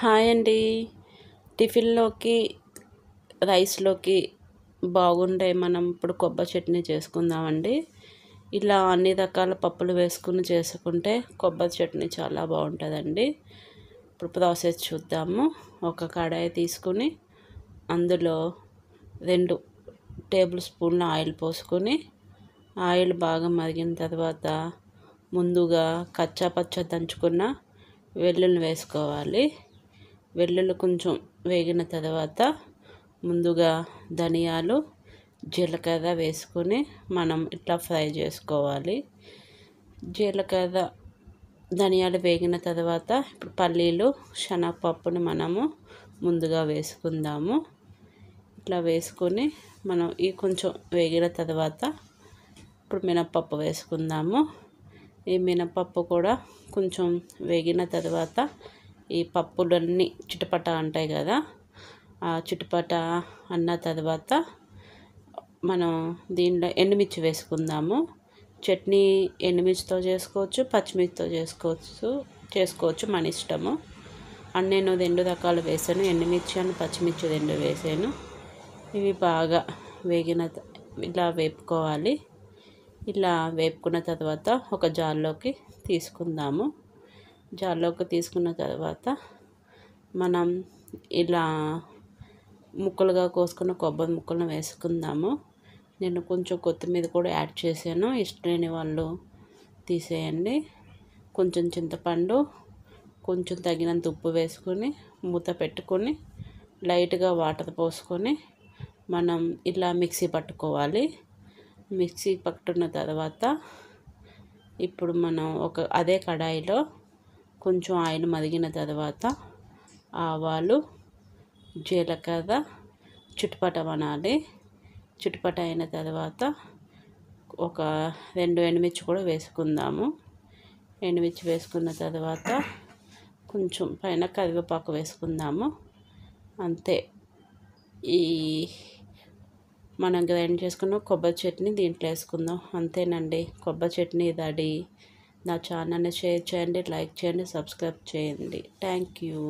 Hi అండి. టిఫిన్‌లోకి, రైస్‌లోకి బాగుండే మనం ఇప్పుడు కొబ్బరి చట్నీ చేసుకుందామండి. ఇలా అన్ని రకాల పప్పులు వేసుకుని చేసుకుంటే కొబ్బరి చట్నీ చాలా బాగుంటుందండి. ఇప్పుడు ప్రాసెస్ చూద్దాము. ఒక కడాయి తీసుకుని అందులో 2 టేబుల్ స్పూన్ల ఆయిల్ పోసుకొని, ఆయిల్ బాగా మరిగిన తర్వాత ముందుగా కచ్చా పచ్చా దంచుకున్న వెల్లుల్లి వేసుకోవాలి. వెల్లుల్లి కొంచెం వేగిన తర్వాత ముందుగా ధనియాలు, జీలకర్ర వేసుకొని మనం ఇట్లా ఫ్రై చేసుకోవాలి. జీలకర్ర, ధనియాలు వేగిన తర్వాత ఇప్పుడు పల్లీలు, శనగపప్పుని మనము ముందుగా వేసుకుందాము. ఇట్లా వేసుకొని మనం ఈ కొంచెం వేగిన తర్వాత ఇప్పుడు మినపప్పు వేసుకుందాము. ఈ మినపప్పు కూడా కొంచెం వేగిన తర్వాత ఈ పప్పులన్నీ చిటపట అంటాయి కదా, ఆ చిటపట అన్న తర్వాత మనం దీనిలో ఎండుమిర్చి వేసుకుందాము. చట్నీ ఎండుమిర్చితో చేసుకోవచ్చు, పచ్చిమిర్చితో చేసుకోవచ్చు మన ఇష్టము. అండ్ నేను 2 రకాలు వేసాను, ఎండుమిర్చి అండ్ పచ్చిమిర్చి 2 వేసాను. ఇవి బాగా ఇలా వేపుకోవాలి. ఇలా వేపుకున్న తర్వాత ఒక జార్లోకి తీసుకుందాము. జార్లోకి తీసుకున్న తర్వాత మనం ఇలా ముక్కలుగా కోసుకున్న కొబ్బరి ముక్కలను వేసుకుందాము. నేను కొంచెం కొత్తిమీర కూడా యాడ్ చేశాను, ఇష్టం లేని వాళ్ళు తీసేయండి. కొంచెం చింతపండు, కొంచెం తగినంత ఉప్పు వేసుకొని మూత పెట్టుకొని లైట్గా వాటర్ పోసుకొని మనం ఇలా మిక్సీ పట్టుకోవాలి. మిక్సీ పట్టుకున్న తర్వాత ఇప్పుడు మనం అదే కడాయిలో కొంచెం ఆయిల్ మరిగిన తర్వాత ఆవాలు, జీలకర్ర చిటపటమనాలి. చిటపట అయిన తర్వాత ఒక 2 ఎండుమిర్చి కూడా వేసుకుందాము. ఎండుమిర్చి వేసుకున్న తర్వాత కొంచెం పైన కరివేపాకు వేసుకుందాము. అంతే, ఈ మనం గ్రైండ్ చేసుకున్న కొబ్బరి చట్నీ దీంట్లో వేసుకుందాం. అంతేనండి, కొబ్బరి చట్నీ రెడీ. నా ఛానల్ని షేర్ చేయండి, లైక్ చేయండి, సబ్స్క్రైబ్ చేయండి. Thank you.